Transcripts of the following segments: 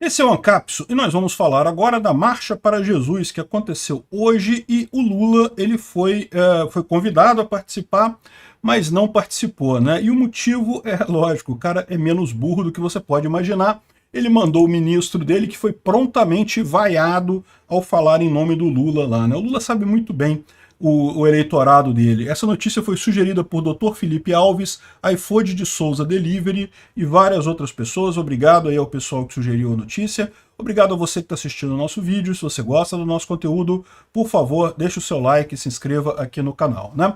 Esse é o Ancapso e nós vamos falar agora da Marcha para Jesus que aconteceu hoje e o Lula ele foi convidado a participar, mas não participou, né? E o motivo é lógico, o cara é menos burro do que você pode imaginar. Ele mandou o ministro dele que foi prontamente vaiado ao falar em nome do Lula lá, né? O Lula sabe muito bem o eleitorado dele. Essa notícia foi sugerida por Dr. Felipe Alves, iFood de Souza Delivery e várias outras pessoas. Obrigado aí ao pessoal que sugeriu a notícia. Obrigado a você que está assistindo o nosso vídeo. Se você gosta do nosso conteúdo, por favor, deixe o seu like e se inscreva aqui no canal, né?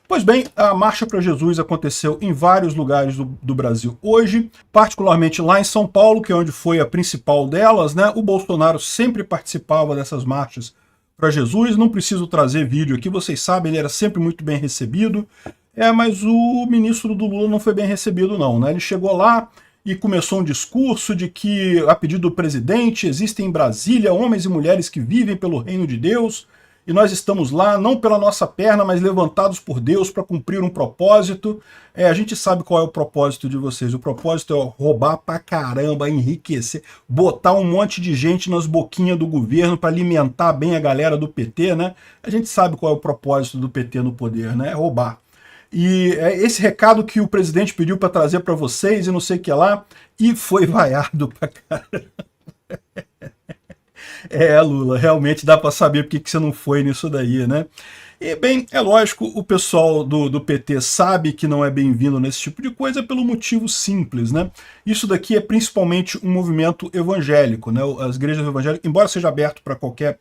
Pois bem, a Marcha para Jesus aconteceu em vários lugares do Brasil hoje, particularmente lá em São Paulo, que é onde foi a principal delas, né? O Bolsonaro sempre participava dessas marchas para Jesus, não preciso trazer vídeo aqui, vocês sabem, ele era sempre muito bem recebido, mas o ministro do Lula não foi bem recebido não, né? Ele chegou lá e começou um discurso de que, a pedido do presidente, existem em Brasília homens e mulheres que vivem pelo reino de Deus, e nós estamos lá, não pela nossa perna, mas levantados por Deus para cumprir um propósito. A gente sabe qual é o propósito de vocês. O propósito é roubar pra caramba, enriquecer, botar um monte de gente nas boquinhas do governo para alimentar bem a galera do PT, né? A gente sabe qual é o propósito do PT no poder, né? É roubar. E é esse recado que o presidente pediu para trazer para vocês e não sei o que lá, e foi vaiado pra caramba. Lula, realmente dá para saber porque que você não foi nisso daí, né? E, bem, é lógico, o pessoal do PT sabe que não é bem-vindo nesse tipo de coisa pelo motivo simples, né? Isso daqui é principalmente um movimento evangélico, né? As igrejas evangélicas, embora seja aberto para qualquer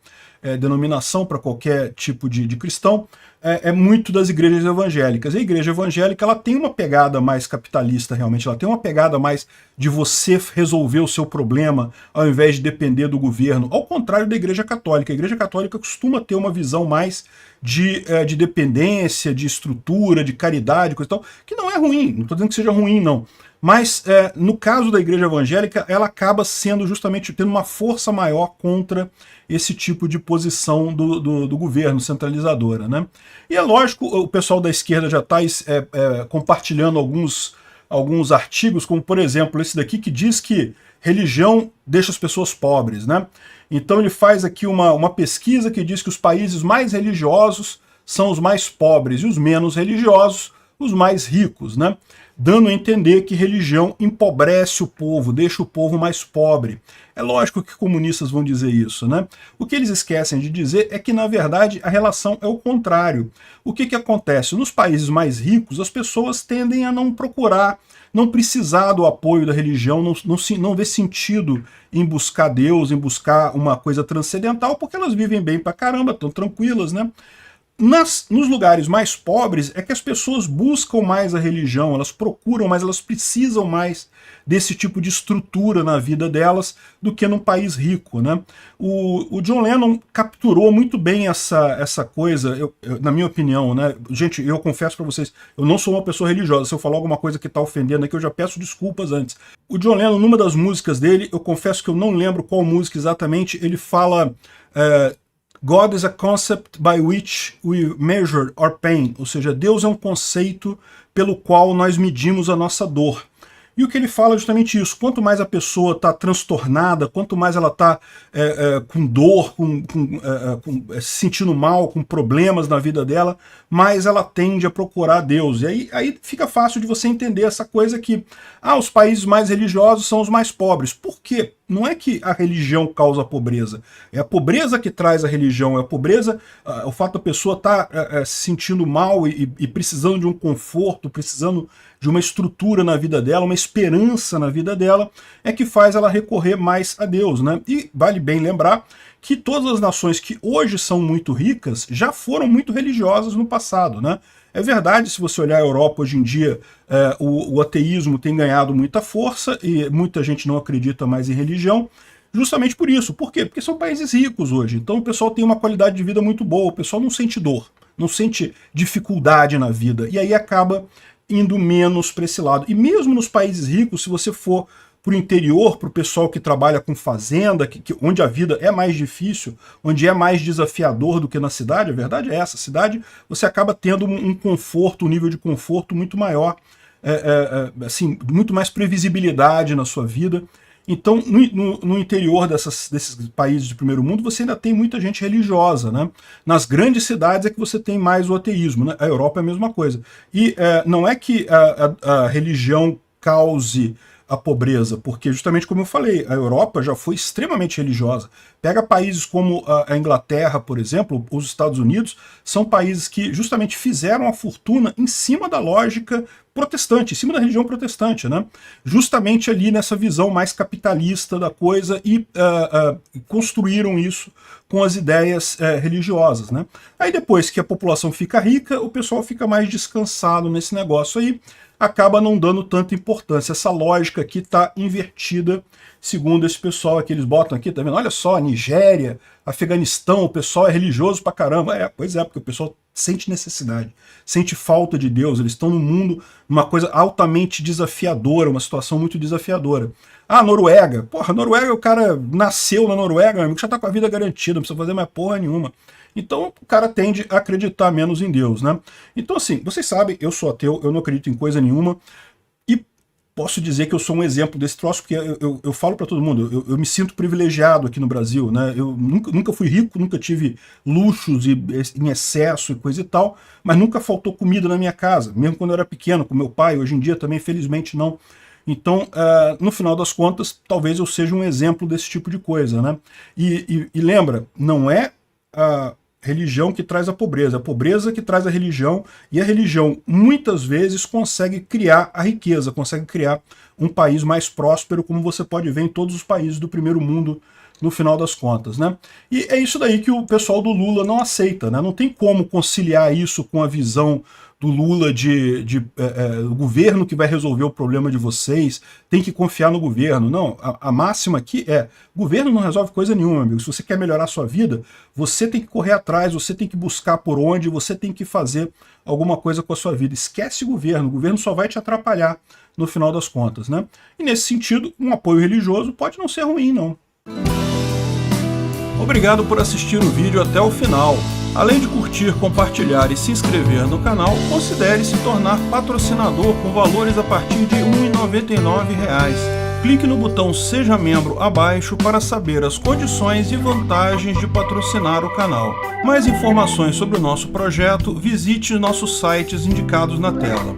denominação, para qualquer tipo de cristão, é muito das igrejas evangélicas. A igreja evangélica ela tem uma pegada mais capitalista, realmente. Ela tem uma pegada mais de você resolver o seu problema ao invés de depender do governo. Ao contrário da igreja católica. A igreja católica costuma ter uma visão mais de dependência, de estrutura, de caridade, coisa e tal, que não é ruim. Não estou dizendo que seja ruim, não. Mas, no caso da igreja evangélica, ela acaba sendo justamente, tendo uma força maior contra esse tipo de posição do governo centralizadora, né? E é lógico, o pessoal da esquerda já está compartilhando alguns artigos, como por exemplo esse daqui que diz que religião deixa as pessoas pobres, né? Então ele faz aqui uma pesquisa que diz que os países mais religiosos são os mais pobres e os menos religiosos os mais ricos, né? Dando a entender que religião empobrece o povo, deixa o povo mais pobre. É lógico que comunistas vão dizer isso, né? O que eles esquecem de dizer é que, na verdade, a relação é o contrário. O que acontece? Nos países mais ricos, as pessoas tendem a não procurar, não precisar do apoio da religião, não vê sentido em buscar Deus, em buscar uma coisa transcendental, porque elas vivem bem pra caramba, estão tranquilas, né? Nos lugares mais pobres é que as pessoas buscam mais a religião, elas procuram mais, elas precisam mais desse tipo de estrutura na vida delas do que num país rico, né? O John Lennon capturou muito bem essa coisa, na minha opinião, né? Gente, eu confesso para vocês, eu não sou uma pessoa religiosa, se eu falar alguma coisa que está ofendendo aqui, eu já peço desculpas antes. O John Lennon, numa das músicas dele, eu confesso que eu não lembro qual música exatamente, ele fala... God is a concept by which we measure our pain, ou seja, Deus é um conceito pelo qual nós medimos a nossa dor. E o que ele fala é justamente isso, quanto mais a pessoa está transtornada, quanto mais ela está com dor, se sentindo mal, com problemas na vida dela, mais ela tende a procurar Deus. E aí fica fácil de você entender essa coisa que os países mais religiosos são os mais pobres. Por quê? Não é que a religião causa a pobreza, é a pobreza que traz a religião, é a pobreza, o fato da pessoa estar se sentindo mal e precisando de um conforto, precisando de uma estrutura na vida dela, uma esperança na vida dela, é que faz ela recorrer mais a Deus, né? E vale bem lembrar que todas as nações que hoje são muito ricas já foram muito religiosas no passado, né? É verdade, se você olhar a Europa hoje em dia, o ateísmo tem ganhado muita força e muita gente não acredita mais em religião, justamente por isso. Por quê? Porque são países ricos hoje, então o pessoal tem uma qualidade de vida muito boa, o pessoal não sente dor, não sente dificuldade na vida, e aí acaba indo menos para esse lado. E mesmo nos países ricos, se você for para o interior, para o pessoal que trabalha com fazenda, onde a vida é mais difícil, onde é mais desafiador do que na cidade, a verdade é essa, a cidade você acaba tendo um conforto, um nível de conforto muito maior, assim, muito mais previsibilidade na sua vida. Então, no interior desses países de primeiro mundo, você ainda tem muita gente religiosa, né? Nas grandes cidades é que você tem mais o ateísmo, né? A Europa é a mesma coisa. E não é que a religião cause a pobreza, porque justamente como eu falei, a Europa já foi extremamente religiosa. Pega países como a Inglaterra, por exemplo, os Estados Unidos, são países que justamente fizeram a fortuna em cima da lógica protestante, em cima da religião protestante, né? Justamente ali nessa visão mais capitalista da coisa e construíram isso com as ideias religiosas, né? Aí depois que a população fica rica, o pessoal fica mais descansado nesse negócio aí, acaba não dando tanta importância. Essa lógica aqui está invertida, segundo esse pessoal aqui, eles botam aqui, tá vendo? Olha só, Nigéria, Afeganistão, o pessoal é religioso pra caramba. Pois é, porque o pessoal sente necessidade, sente falta de Deus, eles estão no mundo, uma coisa altamente desafiadora, uma situação muito desafiadora. Ah, Noruega, porra, Noruega, o cara nasceu na Noruega, meu amigo, já tá com a vida garantida, não precisa fazer mais porra nenhuma. Então o cara tende a acreditar menos em Deus, né? Então assim, vocês sabem, eu sou ateu, eu não acredito em coisa nenhuma, e posso dizer que eu sou um exemplo desse troço, porque eu falo para todo mundo, eu me sinto privilegiado aqui no Brasil, né? Eu nunca fui rico, nunca tive luxos em excesso e coisa e tal, mas nunca faltou comida na minha casa, mesmo quando eu era pequeno, com meu pai, hoje em dia também, felizmente, não. Então, no final das contas, talvez eu seja um exemplo desse tipo de coisa, né? E lembra, não é a religião que traz a pobreza que traz a religião, e a religião muitas vezes consegue criar a riqueza, consegue criar um país mais próspero, como você pode ver em todos os países do primeiro mundo, no final das contas, né? E é isso daí que o pessoal do Lula não aceita, né? Não tem como conciliar isso com a visão do Lula de governo que vai resolver o problema de vocês, tem que confiar no governo. Não, a máxima aqui é, governo não resolve coisa nenhuma, amigo. Se você quer melhorar a sua vida, você tem que correr atrás, você tem que buscar por onde, você tem que fazer alguma coisa com a sua vida. Esquece o governo só vai te atrapalhar no final das contas, né? E nesse sentido, um apoio religioso pode não ser ruim, não. Obrigado por assistir o vídeo até o final. Além de curtir, compartilhar e se inscrever no canal, considere se tornar patrocinador com valores a partir de R$ 1,99. Clique no botão Seja Membro abaixo para saber as condições e vantagens de patrocinar o canal. Mais informações sobre o nosso projeto, visite nossos sites indicados na tela.